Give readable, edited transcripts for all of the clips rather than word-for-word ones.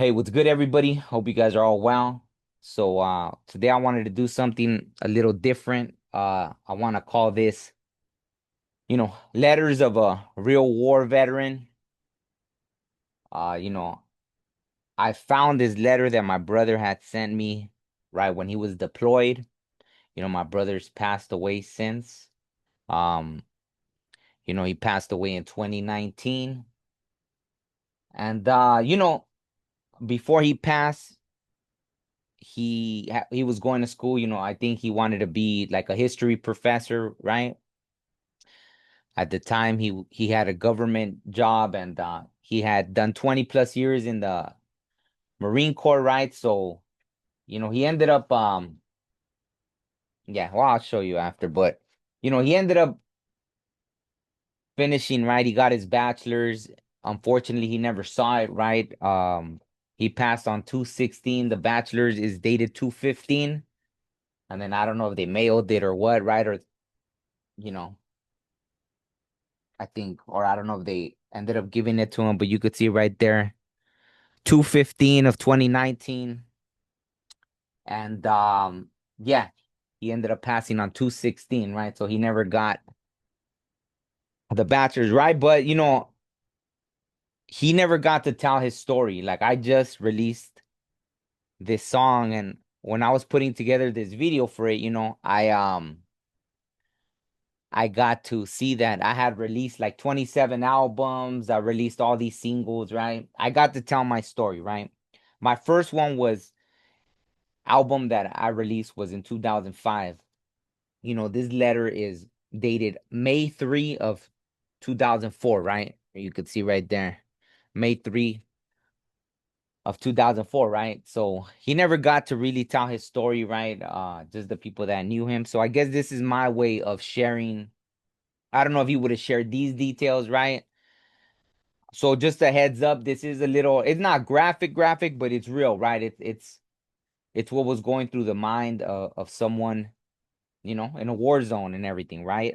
Hey, what's good, everybody? Hope you guys are all well. Today I wanted to do something a little different. I want to call this, letters of a real war veteran. Uh, you know, I found this letter that my brother had sent me right when he was deployed. My brother's passed away since. Um, he passed away in 2019. And before he passed, he was going to school. I think he wanted to be like a history professor, right? At the time, he had a government job, and he had done 20 plus years in the Marine Corps, right? So, he ended up yeah, well, I'll show you after, but he ended up finishing, right? He got his bachelor's. Unfortunately, he never saw it, right? He passed on 216. The bachelor's is dated 215. And then I don't know if they mailed it or what, right? Or you know, I think, or I don't know if they ended up giving it to him, but you could see right there, 215 of 2019. And yeah, he ended up passing on 216, right? So he never got the bachelor's, right? But he never got to tell his story. Like I just released this song, and when I was putting together this video for it, I got to see that I had released like 27 albums. I released all these singles, right? I got to tell my story, right? My first one was album that I released was in 2005. This letter is dated May 3 of 2004, right? You could see right there. May 3 of 2004, right? So he never got to really tell his story, right? Just the people that knew him. So I guess this is my way of sharing. I don't know if he would have shared these details, right? So just a heads up, this is a little, it's not graphic, but it's real, right? It's what was going through the mind of someone, in a war zone and everything, right?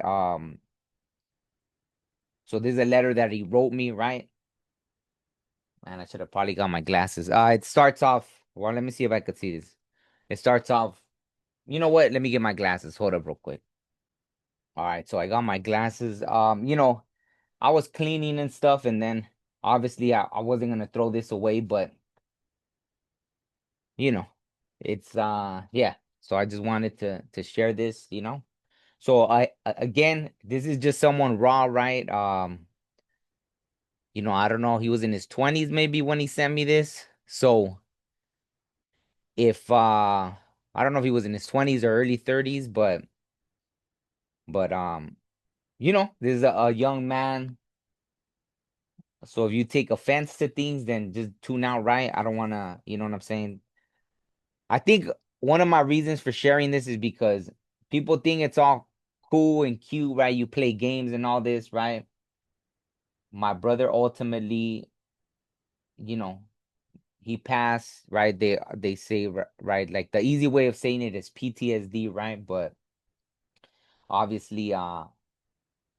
So this is a letter that he wrote me, right? Man, I should have probably got my glasses. It starts off, well, let me see if I could see this. It starts off, you know what? Let me get my glasses. Hold up real quick. All right, so I got my glasses. I was cleaning and stuff, and then obviously I wasn't gonna throw this away, but you know, it's yeah. So I just wanted to share this. So again, this is just someone raw, right? I don't know, he was in his 20s maybe when he sent me this. So if I don't know if he was in his 20s or early 30s, but this is a young man. So if you take offense to things, then just tune out, right? I don't wanna, you know what I'm saying? I think one of my reasons for sharing this is because people think it's all cool and cute, right? You play games and all this, right? My brother ultimately, you know, he passed, right? They say right, like the easy way of saying it is PTSD, right? But obviously,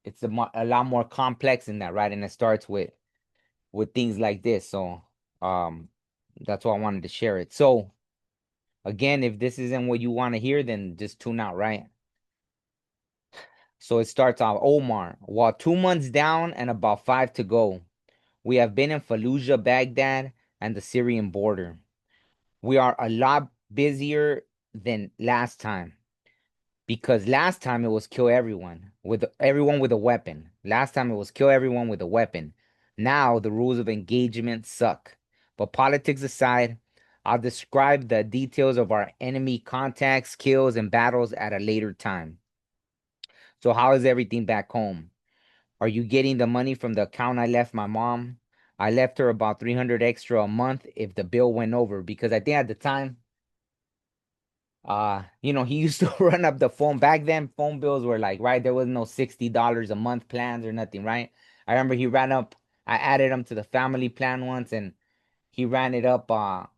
it's a lot more complex than that, right? And it starts with things like this. So, um, that's why I wanted to share it. So again, if this isn't what you want to hear, then just tune out, right? So it starts off Omar. While 2 months down and about five to go, we have been in Fallujah, Baghdad, and the Syrian border. We are a lot busier than last time because last time it was kill everyone with a weapon. Last time it was kill everyone with a weapon. Now the rules of engagement suck. But politics aside, I'll describe the details of our enemy contacts, kills, and battles at a later time. So how is everything back home? Are you getting the money from the account I left my mom? I left her about 300 extra a month if the bill went over because I think at the time, he used to run up the phone. Back then, phone bills were like, right, there was no $60 a month plans or nothing, right? I remember I added him to the family plan once and he ran it up, this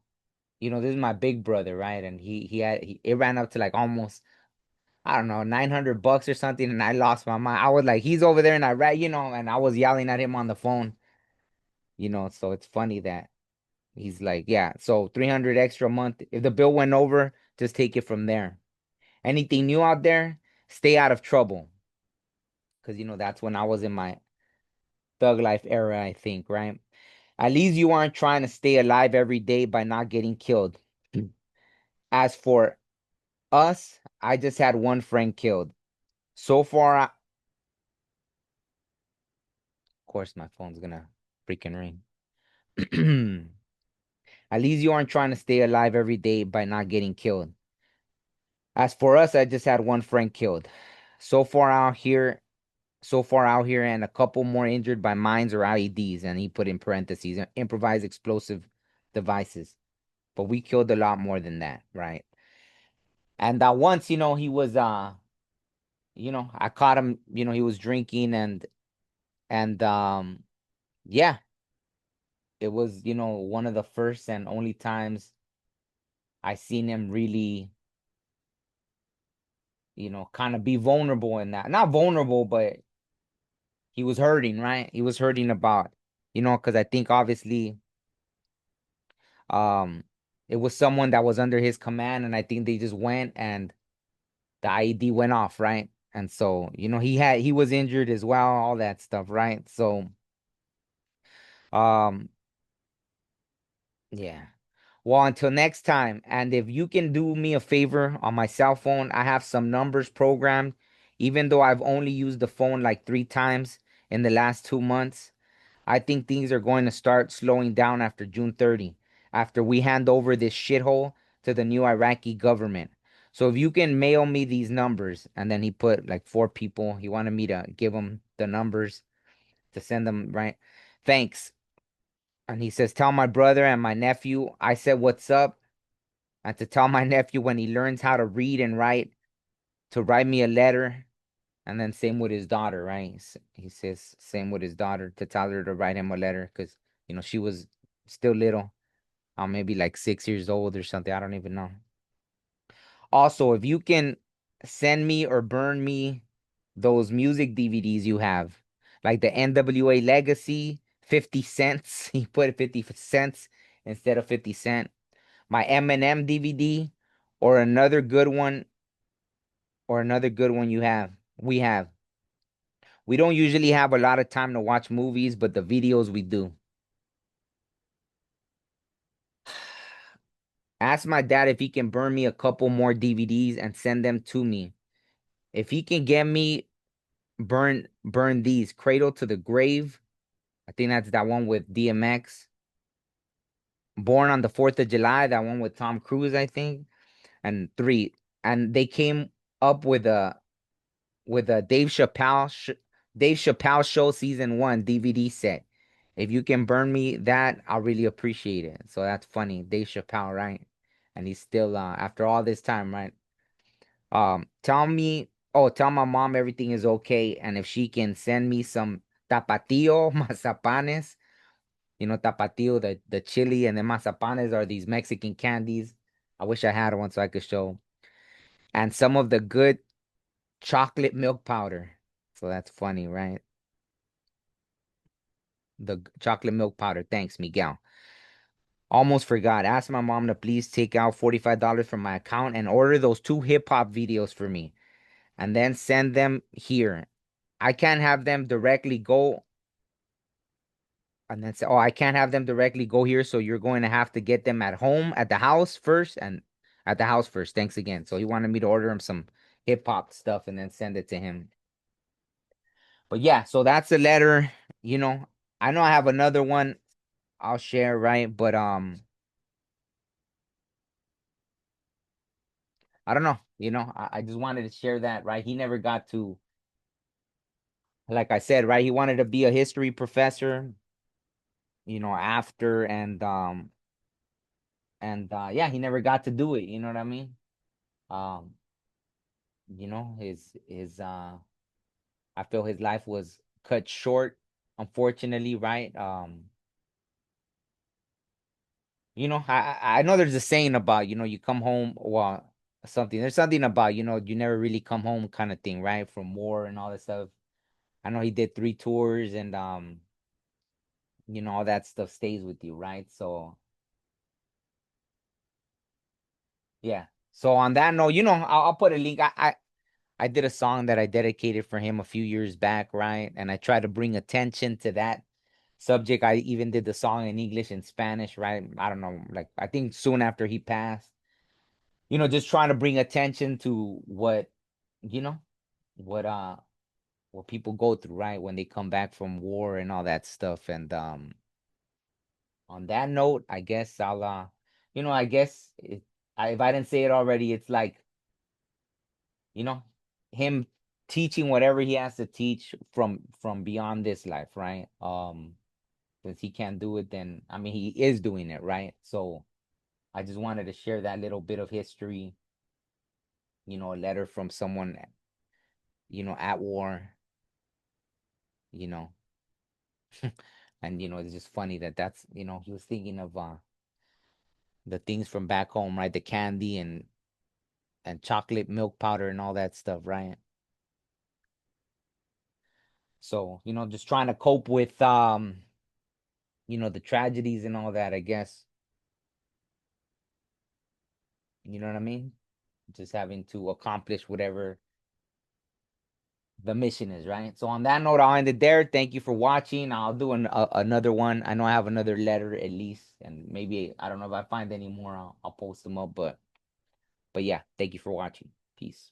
is my big brother, right? And it ran up to like almost, I don't know, $900 or something, and I lost my mind. I was like, he's over there, and and I was yelling at him on the phone, so it's funny that, He's like, yeah, so 300 extra a month. If the bill went over, just take it from there. Anything new out there, stay out of trouble. Because, that's when I was in my thug life era, I think, right? At least you aren't trying to stay alive every day by not getting killed. As for us, I just had one friend killed. So far, of course, my phone's gonna freaking ring. At least you aren't trying to stay alive every day by not getting killed. As for us, I just had one friend killed. So far out here, and a couple more injured by mines or IEDs, and he put in parentheses, improvised explosive devices. But we killed a lot more than that, right? And once, he was I caught him, he was drinking and yeah, it was, one of the first and only times I seen him really, kind of be vulnerable in that. Not vulnerable, but he was hurting, right? He was hurting about, because I think obviously um it was someone that was under his command, and I think they just went and the IED went off, right? And so, he was injured as well, all that stuff, right? So, um, yeah. Well, until next time, and if you can do me a favor on my cell phone, I have some numbers programmed, even though I've only used the phone like 3 times in the last 2 months. I think things are going to start slowing down after June 30, after we hand over this shithole to the new Iraqi government. So if you can mail me these numbers, and then he put like 4 people, he wanted me to give him the numbers to send them, right? Thanks. And he says, tell my brother and my nephew I said what's up, and to tell my nephew when he learns how to read and write, to write me a letter. And then same with his daughter, right? He says same with his daughter, to tell her to write him a letter because she was still little, maybe like 6 years old or something. I don't even know. Also, if you can send me or burn me those music DVDs you have, like the NWA Legacy, 50 cents. He put 50 cents instead of 50 cent. My Eminem DVD, or another good one, you have. We have. We don't usually have a lot of time to watch movies, but the videos we do. Ask my dad if he can burn me a couple more DVDs and send them to me. If he can get me burn these, Cradle to the Grave. I think that's that one with DMX. Born on the 4th of July, that one with Tom Cruise, I think. And three. And they came up with a Dave Chappelle Show season 1 DVD set. If you can burn me that, I'll really appreciate it. So that's funny. Dave Chappelle, right? And he's still after all this time, right? Tell my mom everything is okay, and if she can send me some tapatio mazapanes, tapatio, the chili, and the mazapanes are these Mexican candies. I wish I had one so I could show. And some of the good chocolate milk powder. So that's funny, right? The chocolate milk powder. Thanks, Miguel. Almost forgot. Ask my mom to please take out $45 from my account and order those 2 hip hop videos for me, and then send them here. I can't have them directly go and then say, oh, I can't have them directly go here, so you're going to have to get them at the house first, and at the house first. Thanks again. So he wanted me to order him some hip hop stuff and then send it to him. But yeah, so that's the letter. You know, I know I have another one I'll share, right? But I don't know. I just wanted to share that, right? He never got to, like I said, right? He wanted to be a history professor, after and yeah, he never got to do it, you know what I mean? Um, his I feel his life was cut short, unfortunately, right? I know there's a saying about, you come home, well, something. There's something about, you never really come home kind of thing, right? From war and all that stuff. I know he did 3 tours and all that stuff stays with you, right? So Yeah. So on that note, I'll put a link. I did a song that I dedicated for him a few years back, right? And I try to bring attention to that subject. I even did the song in English and Spanish, right? I don't know, like I think soon after he passed, just trying to bring attention to you know, what what people go through, right? When they come back from war and all that stuff. And on that note, I guess I'll I guess if I didn't say it already, it's like, you know, him teaching whatever he has to teach from beyond this life, right? Since he can't do it, then I mean he is doing it, right? So I just wanted to share that little bit of history, a letter from someone, at war, you know. And it's just funny that's he was thinking of the things from back home, right? The candy and chocolate milk powder and all that stuff, right? So, just trying to cope with the tragedies and all that, I guess. You know what I mean? Just having to accomplish whatever the mission is, right? So on that note, I'll end it there. Thank you for watching. I'll do another one. I know I have another letter at least, and maybe I don't know if I find any more. I'll post them up, but yeah, thank you for watching. Peace.